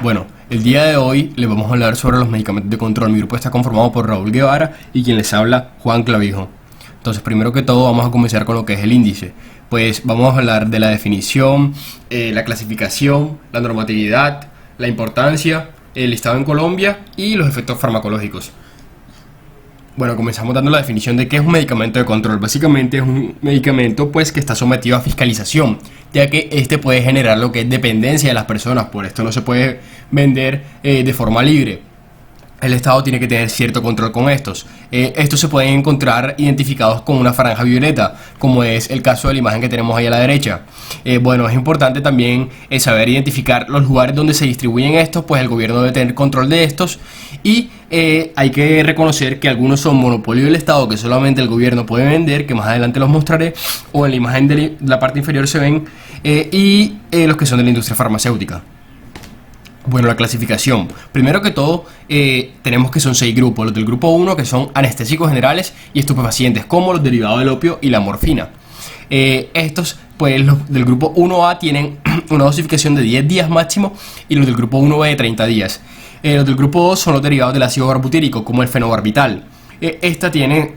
Bueno, el día de hoy les vamos a hablar sobre los medicamentos de control. Mi grupo está conformado por Raúl Guevara y quien les habla, Juan Clavijo. Entonces, primero que todo vamos a comenzar con lo que es el índice. Pues vamos a hablar de la definición, la clasificación, la normatividad, la importancia, el listado en Colombia y los efectos farmacológicos. Bueno, comenzamos dando la definición de qué es un medicamento de control. Básicamente es un medicamento pues que está sometido a fiscalización, ya que este puede generar lo que es dependencia de las personas. Por esto no se puede vender de forma libre. El Estado tiene que tener cierto control con estos. Estos se pueden encontrar identificados con una franja violeta, como es el caso de la imagen que tenemos ahí a la derecha. Bueno, es importante también saber identificar los lugares donde se distribuyen estos, pues el gobierno debe tener control de estos. Y hay que reconocer que algunos son monopolio del Estado, que solamente el gobierno puede vender, que más adelante los mostraré, o en la imagen de la parte inferior se ven, y los que son de la industria farmacéutica. Bueno, la clasificación. Primero que todo, tenemos que son 6 grupos. Los del grupo 1, que son anestésicos generales y estupefacientes, como los derivados del opio y la morfina. Estos, pues los del grupo 1A tienen una dosificación de 10 días máximo y los del grupo 1B de 30 días. Los del grupo 2 son los derivados del ácido barbutírico, como el fenobarbital. Esta tiene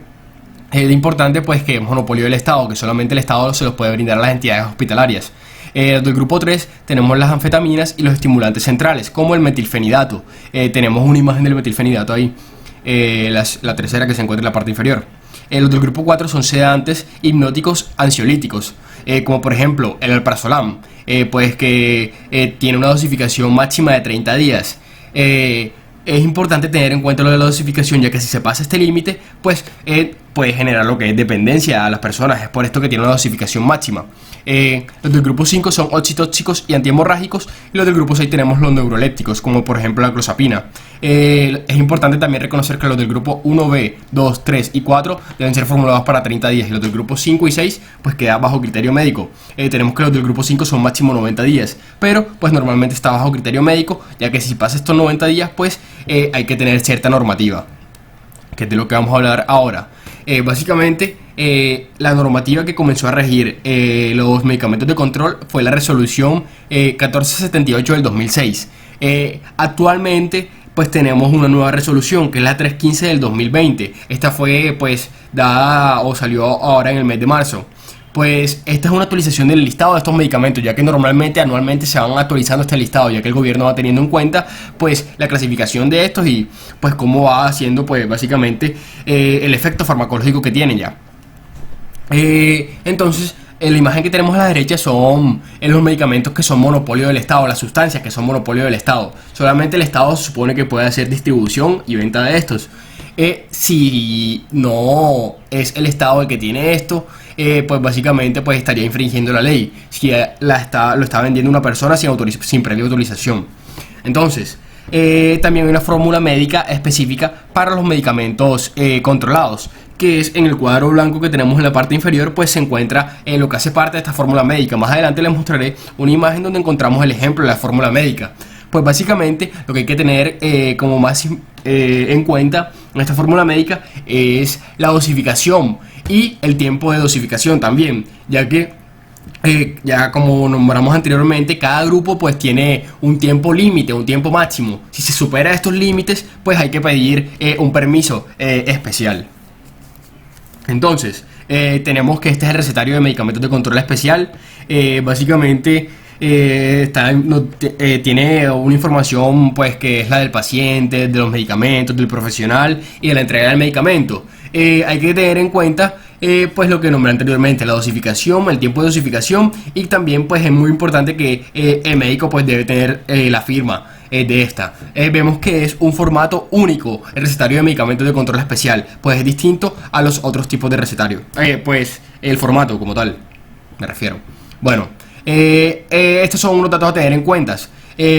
de importante pues que es monopolio del Estado, que solamente el Estado se los puede brindar a las entidades hospitalarias. Del grupo 3 tenemos las anfetaminas y los estimulantes centrales, como el metilfenidato. Tenemos una imagen del metilfenidato ahí, la tercera que se encuentra en la parte inferior. Los del grupo 4 son sedantes, hipnóticos, ansiolíticos, como por ejemplo el alprazolam, pues que tiene una dosificación máxima de 30 días. Es importante tener en cuenta lo de la dosificación, ya que si se pasa este límite, pues puede generar lo que es dependencia a las personas. Es por esto que tiene una dosificación máxima. Los del grupo 5 son oxitóxicos y antihemorrágicos, y los del grupo 6 tenemos los neurolépticos, como por ejemplo la clozapina. Es importante también reconocer que los del grupo 1B, 2, 3 y 4 deben ser formulados para 30 días, y los del grupo 5 y 6 pues queda bajo criterio médico. Tenemos que los del grupo 5 son máximo 90 días, pero pues normalmente está bajo criterio médico, ya que si pasa estos 90 días pues hay que tener cierta normativa, que es de lo que vamos a hablar ahora. Básicamente la normativa que comenzó a regir los medicamentos de control fue la resolución 1478 del 2006. Actualmente pues tenemos una nueva resolución, que es la 315 del 2020. Esta fue pues dada o salió ahora en el mes de marzo. Pues esta es una actualización del listado de estos medicamentos, ya que normalmente anualmente se van actualizando este listado, ya que el gobierno va teniendo en cuenta pues la clasificación de estos y pues cómo va haciendo pues básicamente el efecto farmacológico que tienen ya. Entonces, en la imagen que tenemos a la derecha son los medicamentos que son monopolio del Estado, las sustancias que son monopolio del Estado. Solamente el Estado se supone que puede hacer distribución y venta de estos. Si no es el Estado el que tiene esto, pues básicamente pues estaría infringiendo la ley si lo está vendiendo una persona sin previa autorización. Entonces, también hay una fórmula médica específica para los medicamentos controlados, que es en el cuadro blanco que tenemos en la parte inferior, pues se encuentra lo que hace parte de esta fórmula médica. Más adelante les mostraré una imagen donde encontramos el ejemplo de la fórmula médica. Pues básicamente lo que hay que tener como más en cuenta en esta fórmula médica es la dosificación y el tiempo de dosificación también, ya que ya como nombramos anteriormente, cada grupo pues tiene un tiempo límite, un tiempo máximo. Si se supera estos límites, pues hay que pedir un permiso especial. Entonces, tenemos que este es el recetario de medicamentos de control especial. Básicamente tiene una información pues que es la del paciente, de los medicamentos, del profesional y de la entrega del medicamento. Hay que tener en cuenta pues lo que nombré anteriormente, la dosificación, el tiempo de dosificación, y también pues es muy importante que el médico pues debe tener la firma de esta. Vemos que es un formato único, el recetario de medicamentos de control especial, pues es distinto a los otros tipos de recetario. Pues el formato como tal, me refiero. Bueno, estos son unos datos a tener en cuenta.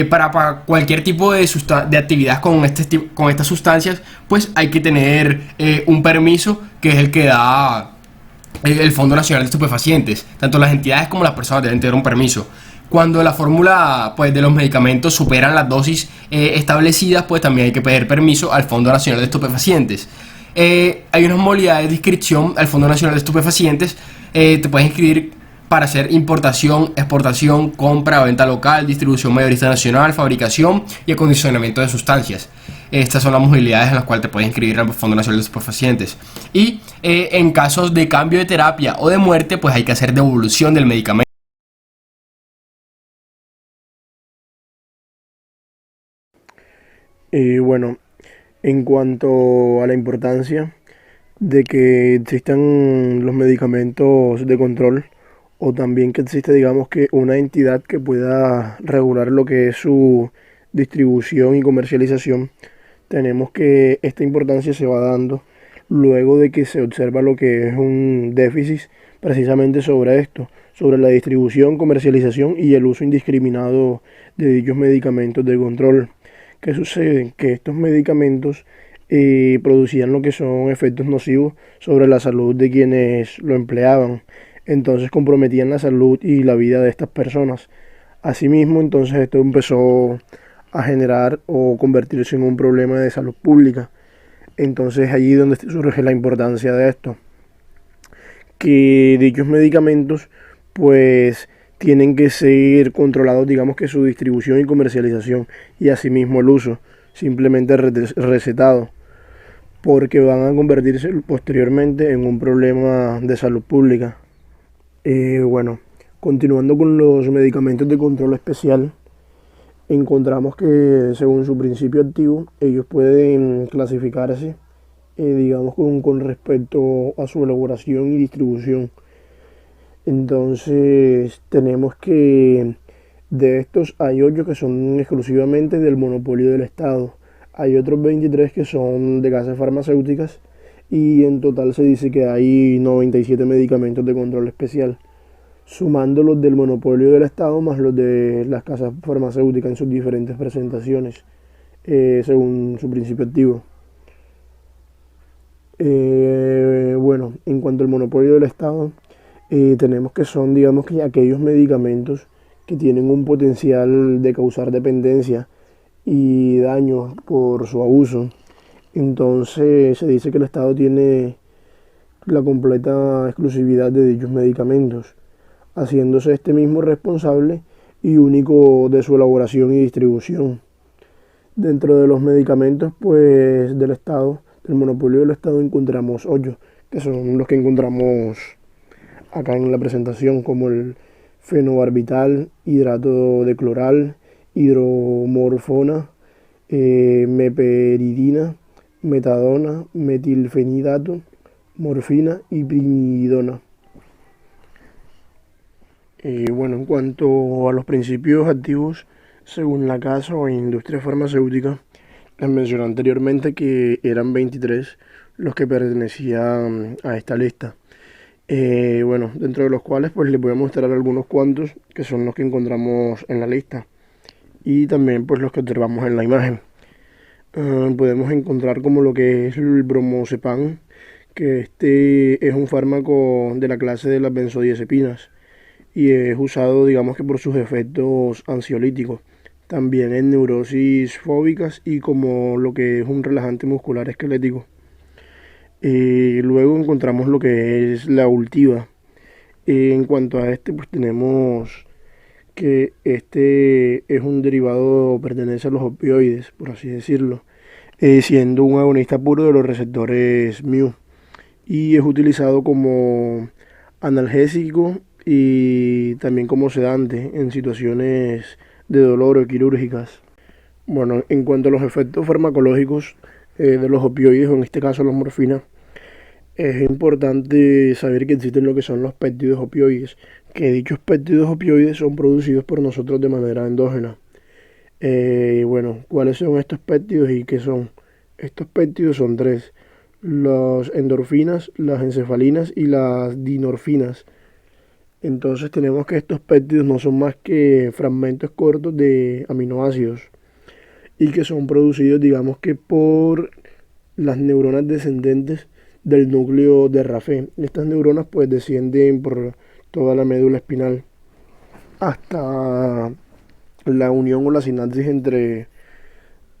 Para cualquier tipo de actividad con estas sustancias, pues hay que tener un permiso, que es el que da el Fondo Nacional de Estupefacientes. Tanto las entidades como las personas deben tener un permiso. Cuando la fórmula pues, de los medicamentos superan las dosis establecidas, pues también hay que pedir permiso al Fondo Nacional de Estupefacientes. Hay unas modalidades de inscripción al Fondo Nacional de Estupefacientes. Te puedes inscribir para hacer importación, exportación, compra, venta local, distribución mayorista nacional, fabricación y acondicionamiento de sustancias. Estas son las modalidades en las cuales te puedes inscribir al Fondo Nacional de Estupefacientes. Y en casos de cambio de terapia o de muerte, pues hay que hacer devolución del medicamento. Bueno, en cuanto a la importancia de que existan los medicamentos de control o también que existe, digamos que una entidad que pueda regular lo que es su distribución y comercialización, tenemos que esta importancia se va dando luego de que se observa lo que es un déficit precisamente sobre esto, sobre la distribución, comercialización y el uso indiscriminado de dichos medicamentos de control. ¿Qué sucede? Que estos medicamentos producían lo que son efectos nocivos sobre la salud de quienes lo empleaban. Entonces comprometían la salud y la vida de estas personas. Asimismo, entonces esto empezó a generar o convertirse en un problema de salud pública. Entonces allí donde surge la importancia de esto, que dichos medicamentos pues tienen que ser controlados, digamos que su distribución y comercialización y asimismo el uso, simplemente recetado, porque van a convertirse posteriormente en un problema de salud pública. Bueno, continuando con los medicamentos de control especial, encontramos que según su principio activo, ellos pueden clasificarse, digamos, con respecto a su elaboración y distribución. Entonces tenemos que de estos hay 8 que son exclusivamente del monopolio del Estado. Hay otros 23 que son de casas farmacéuticas y en total se dice que hay 97 medicamentos de control especial, sumando los del monopolio del Estado más los de las casas farmacéuticas en sus diferentes presentaciones, según su principio activo. Bueno, en cuanto al monopolio del Estado, tenemos que son, digamos que aquellos medicamentos que tienen un potencial de causar dependencia y daño por su abuso. Entonces se dice que el Estado tiene la completa exclusividad de dichos medicamentos, haciéndose este mismo responsable y único de su elaboración y distribución. Dentro de los medicamentos pues del Estado, del monopolio del Estado, encontramos 8, que son los que encontramos acá en la presentación, como el fenobarbital, hidrato de cloral, hidromorfona, meperidina, metadona, metilfenidato, morfina y primidona. Bueno, en cuanto a los principios activos, según la casa o industria farmacéutica, les mencioné anteriormente que eran 23 los que pertenecían a esta lista. Bueno, dentro de los cuales pues les voy a mostrar algunos cuantos que son los que encontramos en la lista y también pues los que observamos en la imagen. Podemos encontrar como lo que es el bromazepam, que este es un fármaco de la clase de las benzodiazepinas y es usado, digamos que por sus efectos ansiolíticos, también en neurosis fóbicas y como lo que es un relajante muscular esquelético. Luego encontramos lo que es la Ultiva. En cuanto a este, pues tenemos que este es un derivado, pertenece a los opioides, por así decirlo, siendo un agonista puro de los receptores mu y es utilizado como analgésico y también como sedante en situaciones de dolor o quirúrgicas. Bueno, en cuanto a los efectos farmacológicos de los opioides, o en este caso la morfina, es importante saber que existen lo que son los péptidos opioides, que dichos péptidos opioides son producidos por nosotros de manera endógena. Bueno, ¿cuáles son estos péptidos y qué son? Estos péptidos son 3, las endorfinas, las encefalinas y las dinorfinas. Entonces tenemos que estos péptidos no son más que fragmentos cortos de aminoácidos y que son producidos, digamos que por las neuronas descendentes del núcleo de Rapé. Estas neuronas pues descienden por toda la médula espinal hasta la unión o la sinapsis entre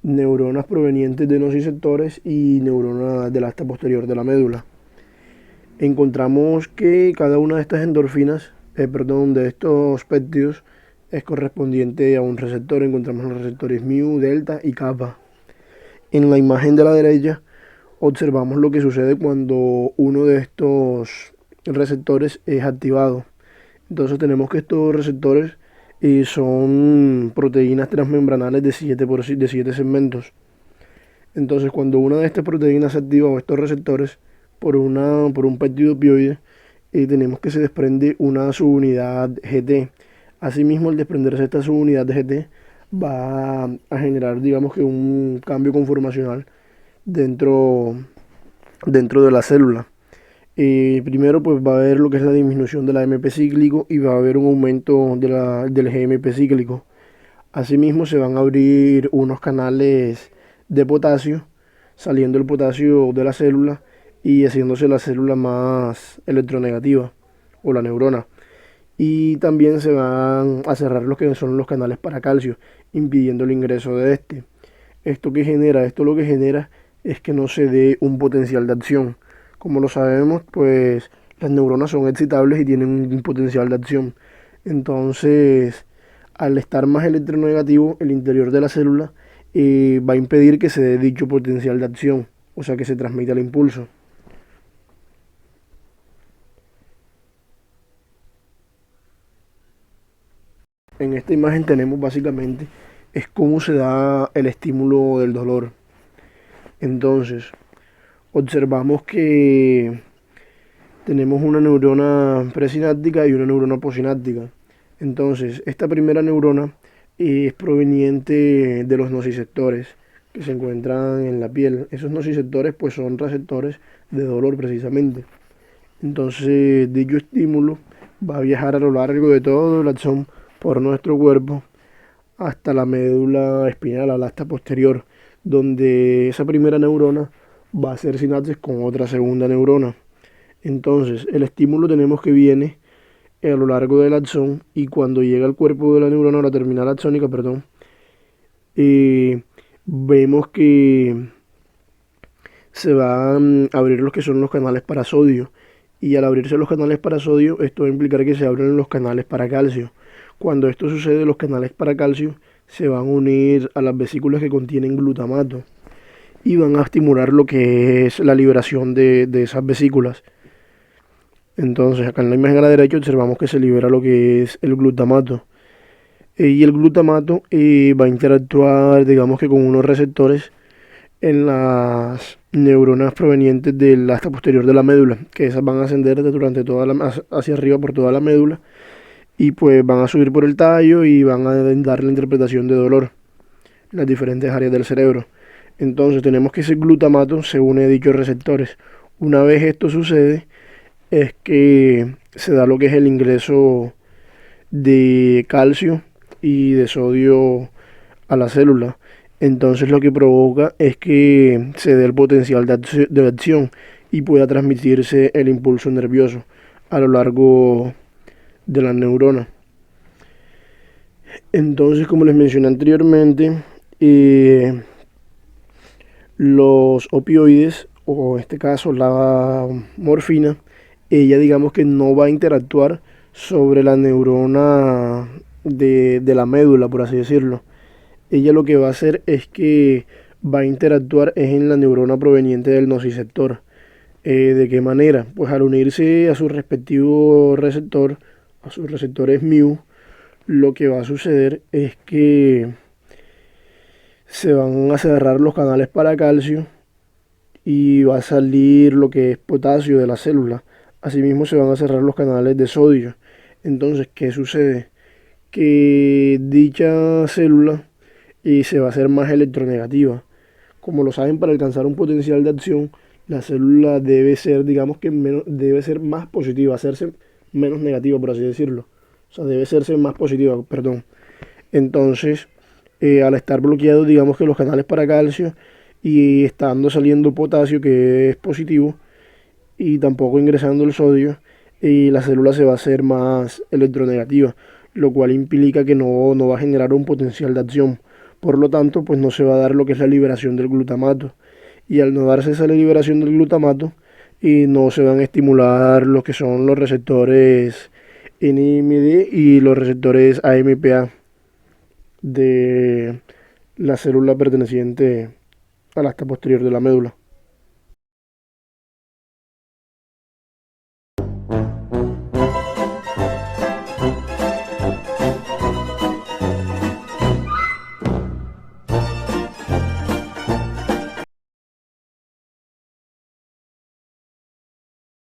neuronas provenientes de nociceptores y neuronas del asta posterior de la médula. Encontramos que cada una de estas endorfinas de estos péptidos es correspondiente a un receptor. Encontramos los receptores mu, delta y kappa. En la imagen de la derecha observamos lo que sucede cuando uno de estos receptores es activado. Entonces tenemos que estos receptores son proteínas transmembranales de 7 segmentos. Entonces cuando una de estas proteínas se activa o estos receptores por un péptido opioide, tenemos que se desprende una subunidad GT. Asimismo, al desprenderse esta subunidad de GT va a generar, digamos que un cambio conformacional dentro, dentro de la célula. Primero pues va a haber lo que es la disminución de la AMP cíclico y va a haber un aumento del GMP cíclico. Asimismo se van a abrir unos canales de potasio, saliendo el potasio de la célula y haciéndose la célula más electronegativa o la neurona. Y también se van a cerrar los que son los canales para calcio, impidiendo el ingreso de este. ¿Esto qué genera? Esto lo que genera es que no se dé un potencial de acción. Como lo sabemos, pues las neuronas son excitables y tienen un potencial de acción. Entonces, al estar más electronegativo, el interior de la célula va a impedir que se dé dicho potencial de acción, o sea que se transmita el impulso. En esta imagen tenemos básicamente es cómo se da el estímulo del dolor. Entonces, observamos que tenemos una neurona presináptica y una neurona posináptica. Entonces, esta primera neurona es proveniente de los nociceptores que se encuentran en la piel. Esos nociceptores pues son receptores de dolor precisamente. Entonces, dicho estímulo va a viajar a lo largo de todo el axón por nuestro cuerpo hasta la médula espinal, a la asta posterior, donde esa primera neurona va a hacer sinapsis con otra segunda neurona. Entonces, el estímulo tenemos que viene a lo largo del axón y cuando llega al cuerpo de la neurona, a la terminal axónica, perdón, eh, vemos que se van a abrir los que son los canales para sodio y al abrirse los canales para sodio, esto va a implicar que se abren los canales para calcio. Cuando esto sucede, los canales para calcio se van a unir a las vesículas que contienen glutamato y van a estimular lo que es la liberación de esas vesículas. Entonces, acá en la imagen a la derecha observamos que se libera lo que es el glutamato. Y el glutamato va a interactuar, digamos que con unos receptores en las neuronas provenientes del asta posterior de la médula, que esas van a ascender durante hacia arriba por toda la médula y pues van a subir por el tallo y van a dar la interpretación de dolor en las diferentes áreas del cerebro. Entonces tenemos que ese glutamato se une a dichos receptores. Una vez esto sucede, es que se da lo que es el ingreso de calcio y de sodio a la célula. Entonces lo que provoca es que se dé el potencial de acción y pueda transmitirse el impulso nervioso a lo largo de la neurona. Entonces, como les mencioné anteriormente, los opioides, o en este caso la morfina, ella digamos que no va a interactuar sobre la neurona de la médula, por así decirlo. Ella lo que va a hacer es que va a interactuar es en la neurona proveniente del nociceptor. ¿De qué manera? Pues al unirse a su respectivo receptor, a sus receptores mu, lo que va a suceder es que se van a cerrar los canales para calcio y va a salir lo que es potasio de la célula. Asimismo se van a cerrar los canales de sodio. Entonces, ¿qué sucede? Que dicha célula se va a hacer más electronegativa. Como lo saben, para alcanzar un potencial de acción, la célula debe ser, digamos que debe ser más positiva, hacerse menos negativa, por así decirlo. O sea, debe serse más positiva, perdón. Entonces, al estar bloqueados, digamos que los canales para calcio y estando saliendo potasio, que es positivo, y tampoco ingresando el sodio, la célula se va a hacer más electronegativa, lo cual implica que no va a generar un potencial de acción. Por lo tanto, pues no se va a dar lo que es la liberación del glutamato. Y al no darse esa liberación del glutamato, no se van a estimular lo que son los receptores NMD y los receptores AMPA de la célula perteneciente al asta posterior de la médula.